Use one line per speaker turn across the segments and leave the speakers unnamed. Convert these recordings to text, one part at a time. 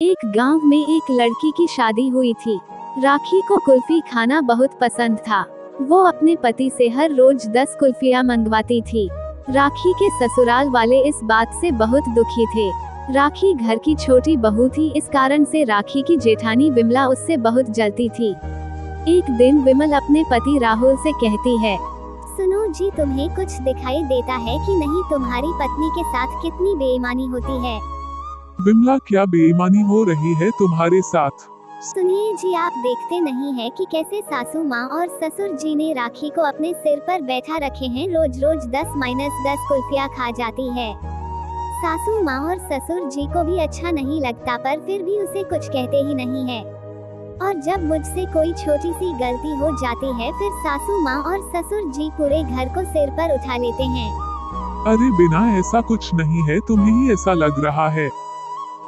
एक गांव में एक लड़की की शादी हुई थी। राखी को कुल्फी खाना बहुत पसंद था। वो अपने पति से हर रोज 10 कुल्फियां मंगवाती थी। राखी के ससुराल वाले इस बात से बहुत दुखी थे। राखी घर की छोटी बहू थी, इस कारण से राखी की जेठानी विमला उससे बहुत जलती थी। एक दिन विमल अपने पति राहुल से कहती है,
सुनो जी, तुम्हें कुछ दिखाई देता है कि नहीं? तुम्हारी पत्नी के साथ कितनी बेईमानी होती है।
विमला, क्या बेईमानी हो रही है तुम्हारे साथ?
सुनिए जी, आप देखते नहीं है कि कैसे सासू माँ और ससुर जी ने राखी को अपने सिर पर बैठा रखे हैं। रोज रोज 10-10 कुल्फियाँ खा जाती है। सासू माँ और ससुर जी को भी अच्छा नहीं लगता, पर फिर भी उसे कुछ कहते ही नहीं है। और जब मुझसे कोई छोटी सी गलती हो जाती है, फिर सासू माँ और ससुर जी पूरे घर को सिर पर उठा लेते हैं।
अरे बिना, ऐसा कुछ नहीं है, तुम्हें ही ऐसा लग रहा है।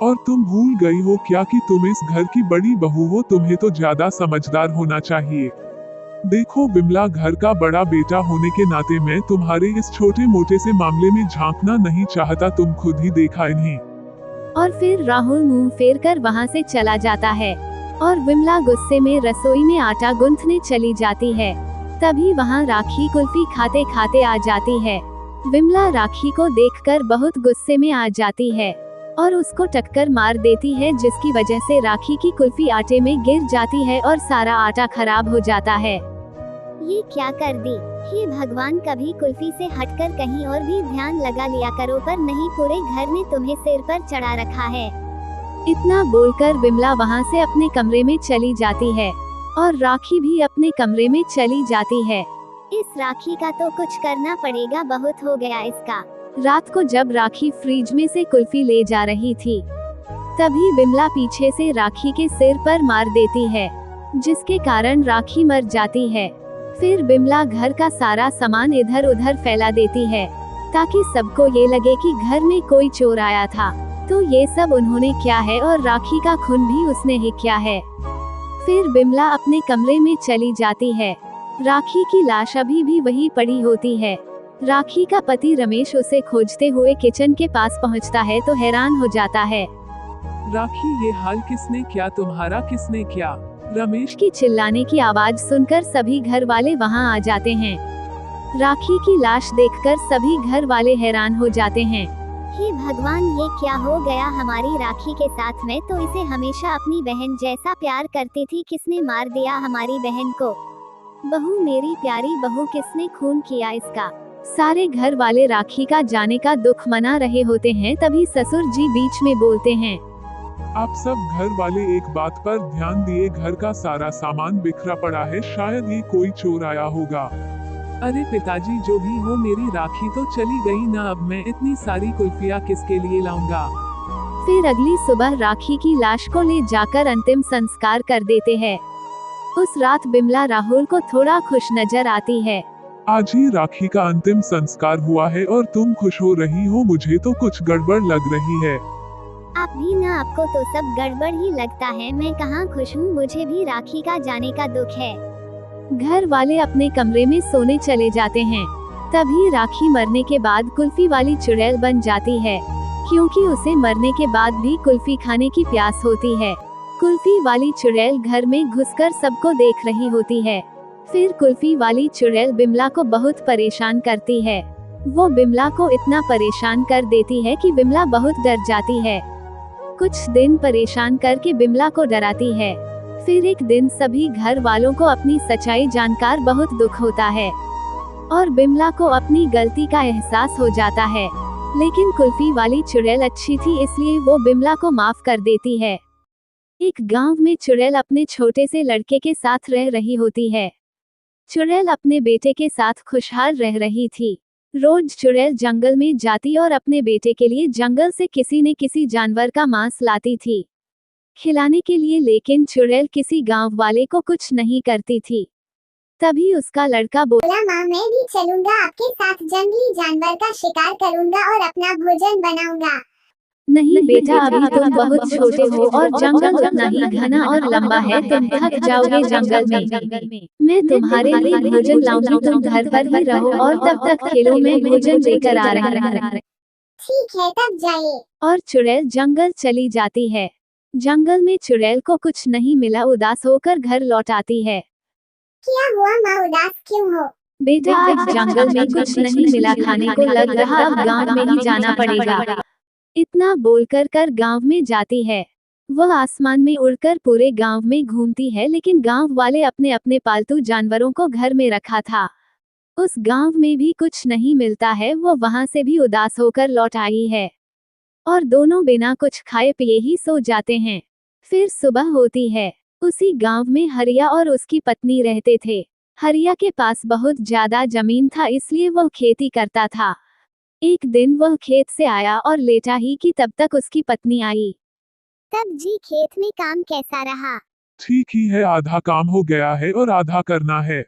और तुम भूल गई हो क्या कि तुम इस घर की बड़ी बहू हो? तुम्हें तो ज्यादा समझदार होना चाहिए। देखो विमला, घर का बड़ा बेटा होने के नाते मैं तुम्हारे इस छोटे मोटे से मामले में झांकना नहीं चाहता। तुम खुद ही देखा इन्हें।
और फिर राहुल मुंह फेर कर वहाँ से चला जाता है और विमला गुस्से में रसोई में आटा गूंथने चली जाती है। तभी वहाँ राखी कुल्फी खाते खाते आ जाती है। विमला राखी को देखकर बहुत गुस्से में आ जाती है और उसको टक्कर मार देती है, जिसकी वजह से राखी की कुल्फी आटे में गिर जाती है और सारा आटा खराब हो जाता है।
ये क्या कर दी? हे भगवान, कभी कुल्फी से हटकर कहीं और भी ध्यान लगा लिया करो, पर नहीं, पूरे घर ने तुम्हें सिर पर चढ़ा रखा है।
इतना बोलकर विमला वहाँ से अपने कमरे में चली जाती है और राखी भी अपने कमरे में चली जाती है।
इस राखी का तो कुछ करना पड़ेगा, बहुत हो गया इसका।
रात को जब राखी फ्रिज में से कुल्फी ले जा रही थी, तभी विमला पीछे से राखी के सिर पर मार देती है, जिसके कारण राखी मर जाती है। फिर विमला घर का सारा सामान इधर उधर फैला देती है ताकि सबको ये लगे कि घर में कोई चोर आया था। तो ये सब उन्होंने किया है और राखी का खून भी उसने ही किया है। फिर विमला अपने कमरे में चली जाती है। राखी की लाश अभी भी वही पड़ी होती है। राखी का पति रमेश उसे खोजते हुए किचन के पास पहुंचता है तो हैरान हो जाता है।
राखी, ये हाल किसने किया? तुम्हारा किसने किया?
रमेश की चिल्लाने की आवाज सुनकर सभी घर वाले वहां आ जाते हैं। राखी की लाश देखकर सभी घर वाले हैरान हो जाते हैं।
हे भगवान, ये क्या हो गया हमारी राखी के साथ? में तो इसे हमेशा अपनी बहन जैसा प्यार करती थी, किसने मार दिया हमारी बहन को? बहू, मेरी प्यारी बहू, किसने खून किया इसका?
सारे घर वाले राखी का जाने का दुख मना रहे होते हैं, तभी ससुर जी बीच में बोलते हैं,
आप सब घर वाले एक बात पर ध्यान दिए, घर का सारा सामान बिखरा पड़ा है, शायद ही कोई चोर आया होगा।
अरे पिताजी, जो भी हो, मेरी राखी तो चली गई ना, अब मैं इतनी सारी कुल्फियाँ किसके लिए लाऊंगा?
फिर अगली सुबह राखी की लाश को ले जाकर अंतिम संस्कार कर देते हैं। उस रात विमला राहुल को थोड़ा खुश नजर आती है।
आज ही राखी का अंतिम संस्कार हुआ है और तुम खुश हो रही हो? मुझे तो कुछ गड़बड़ लग रही है।
आप भी ना, आपको तो सब गड़बड़ ही लगता है। मैं कहाँ खुश हूँ, मुझे भी राखी का जाने का दुख है।
घर वाले अपने कमरे में सोने चले जाते हैं। तभी राखी मरने के बाद कुल्फी वाली चुड़ैल बन जाती है, क्योंकि उसे मरने के बाद भी कुल्फी खाने की प्यास होती है। कुल्फी वाली चुड़ैल घर में घुसकर सबको देख रही होती है। फिर कुल्फी वाली चुड़ैल बिमला को बहुत परेशान करती है। वो बिमला को इतना परेशान कर देती है कि बिमला बहुत डर जाती है। कुछ दिन परेशान करके बिमला को डराती है। फिर एक दिन सभी घर वालों को अपनी सच्चाई जानकर बहुत दुख होता है और बिमला को अपनी गलती का एहसास हो जाता है। लेकिन कुल्फी वाली चुड़ैल अच्छी थी, इसलिए वो बिमला को माफ कर देती है। एक गांव में चुड़ैल अपने छोटे से लड़के के साथ रह रही होती है। चुड़ैल अपने बेटे के साथ खुशहाल रह रही थी। रोज चुड़ैल जंगल में जाती और अपने बेटे के लिए जंगल से किसी न किसी जानवर का मांस लाती थी खिलाने के लिए, लेकिन चुड़ैल किसी गांव वाले को कुछ नहीं करती थी। तभी उसका लड़का
बोला, माँ, मैं भी चलूंगा आपके साथ, जंगली जानवर का शिकार करूंगा और अपना भोजन बनाऊंगा।
नहीं बेटा, अभी तुम बहुत छोटे हो और जंगल उतना ही घना और लंबा है, तुम थक जाओगे जंगल में। मैं तुम्हारे लिए भोजन लाऊंगी, तुम घर पर ही रहो और तब तक खेलो, मैं भोजन लेकर आ रहा हूँ।
ठीक है, तब जाइए।
और चुड़ैल जंगल चली जाती है। जंगल में चुड़ैल को कुछ नहीं मिला, उदास होकर घर लौट आती है।
क्या हुआ माँ, उदास क्यों हो?
बेटा, आज जंगल में कुछ नहीं मिला खाने को, लग रहा अब गांव में ही जाना पड़ेगा। इतना बोलकर कर गांव में जाती है। वह आसमान में उड़कर पूरे गांव में घूमती है, लेकिन गांव वाले अपने अपने पालतू जानवरों को घर में रखा था। उस गांव में भी कुछ नहीं मिलता है, वो वहां से भी उदास होकर लौट आई है और दोनों बिना कुछ खाए पिए ही सो जाते हैं। फिर सुबह होती है। उसी गांव में हरिया और उसकी पत्नी रहते थे। हरिया के पास बहुत ज्यादा जमीन था, इसलिए वह खेती करता था। एक दिन वह खेत से आया और लेटा ही कि तब तक उसकी पत्नी आई।
तब जी खेत में काम कैसा रहा?
ठीक ही है, आधा काम हो गया है और आधा करना है।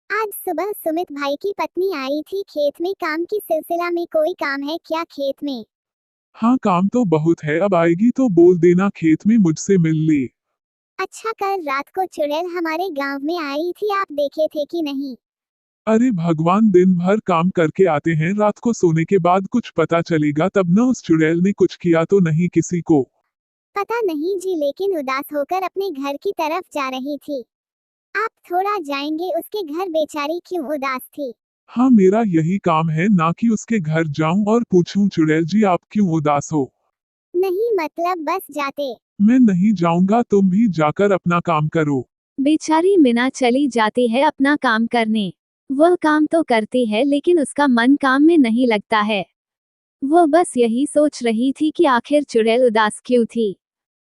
आज सुबह सुमित भाई की पत्नी आई थी खेत में, काम की सिलसिला में कोई काम है क्या खेत में?
हाँ, काम तो बहुत है, अब आएगी तो बोल देना खेत में मुझसे मिल ले।
अच्छा, कल रात को चुड़ैल हमारे गांव में आई थी, आप देखे थे कि नहीं?
अरे भगवान, दिन भर काम करके आते हैं, रात को सोने के बाद कुछ पता चलेगा तब न। उस चुड़ैल ने कुछ किया तो नहीं किसी को?
पता नहीं जी, लेकिन उदास होकर अपने घर की तरफ जा रही थी। आप थोड़ा जाएंगे उसके घर, बेचारी क्यों उदास थी?
हाँ, मेरा यही काम है ना कि उसके घर जाऊं और पूछूं चुड़ैल जी आप क्यों उदास हो।
नहीं मतलब बस जाते।
मैं नहीं जाऊंगा, तुम भी जाकर अपना काम करो।
बेचारी मीना चली जाती है अपना काम करने। वह काम तो करती है, लेकिन उसका मन काम में नहीं लगता है। वह बस यही सोच रही थी कि आखिर चुड़ैल उदास क्यों थी।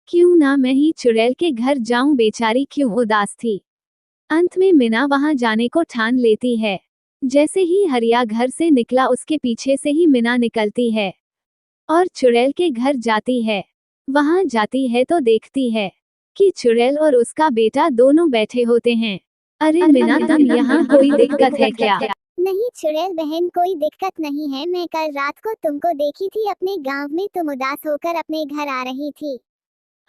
क्यों ना मैं ही चुड़ैल के घर जाऊं, बेचारी क्यों उदास थी। अंत में मीना वहां जाने को ठान लेती है। जैसे ही हरिया घर से निकला, उसके पीछे से ही मीना निकलती है और चुड़ैल के घर जाती है। वहां जाती है तो देखती है कि चुड़ैल और उसका बेटा दोनों बैठे होते हैं। अरे मीना, तुम यहाँ कोई दिक्कत है क्या?
नहीं चुड़ैल बहन, कोई दिक्कत नहीं है। मैं कल रात को तुमको देखी थी अपने गांव में, तुम उदास होकर अपने घर आ रही थी।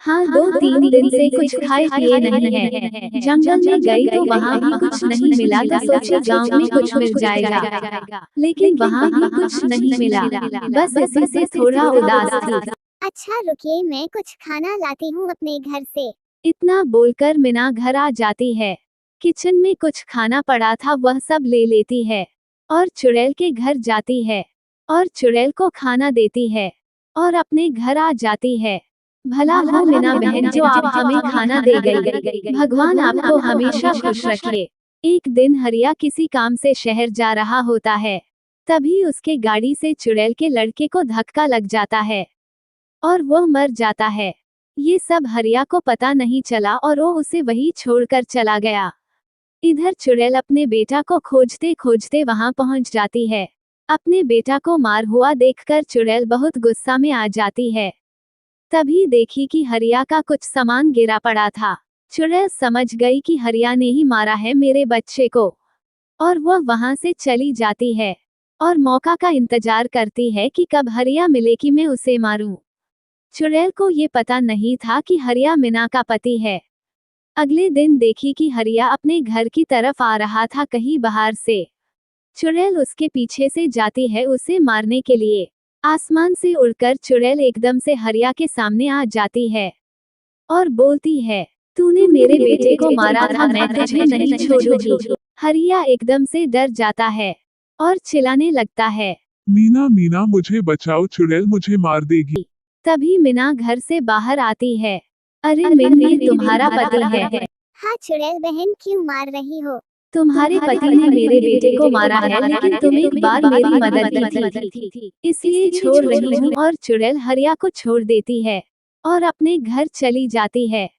हाँ, 2-3 दिन से कुछ खाए पिए नहीं है। जंगल में गई तो वहाँ भी कुछ नहीं मिला, तो सोची गांव में कुछ मिल जाएगा, लेकिन वहाँ भी कुछ नहीं मिला। बस इसी से थोड़ा उदास थी।
अच्छा रुकिए, मैं कुछ खाना लाती हूँ अपने घर से।
इतना बोलकर मीना घर आ जाती है। किचन में कुछ खाना पड़ा था, वह सब ले लेती है और चुड़ैल के घर जाती है और चुड़ैल को खाना देती है और अपने घर आ जाती है। भला हो मीना बहन जो आप हमें खाना दे गई। भगवान आपको हमेशा खुश रखे। एक दिन हरिया किसी काम से शहर जा रहा होता है। तभी उसके गाड़ी से चुड़ैल के लड़के को धक्का लग जाता है और वह मर जाता है। ये सब हरिया को पता नहीं चला और वो उसे वही छोड़कर चला गया। इधर चुड़ैल अपने बेटा को खोजते खोजते वहां पहुंच जाती है। अपने बेटा को मार हुआ देखकर चुड़ैल बहुत गुस्सा में आ जाती है। तभी देखी कि हरिया का कुछ सामान गिरा पड़ा था। चुड़ैल समझ गई कि हरिया ने ही मारा है मेरे बच्चे को और वह वहां से चली जाती है और मौका का इंतजार करती है कि कब हरिया मिले कि मैं उसे मारूं। चुड़ैल को ये पता नहीं था कि हरिया मीना का पति है। अगले दिन देखी कि हरिया अपने घर की तरफ आ रहा था कहीं बाहर से। चुड़ैल उसके पीछे से जाती है उसे मारने के लिए। आसमान से उड़कर चुड़ैल एकदम से हरिया के सामने आ जाती है और बोलती है, तूने मेरे बेटे को मारा था, मैं तुझे नहीं छोड़ूंगी। हरिया एकदम से डर जाता है और चिल्लाने लगता है,
मीना मीना मुझे बचाओ, चुड़ैल मुझे मार देगी।
तभी मीना घर से बाहर आती है। अरे मीना, ये तुम्हारा पति है।
हाँ चुड़ैल बहन, क्यों मार रही हो?
तुम्हारे पति ने मेरे बेटे को मारा है, लेकिन तुम एक बार मेरी मदद की थी, इसलिए छोड़ रही हूँ। और चुड़ैल हरिया को छोड़ देती है और अपने घर चली जाती है।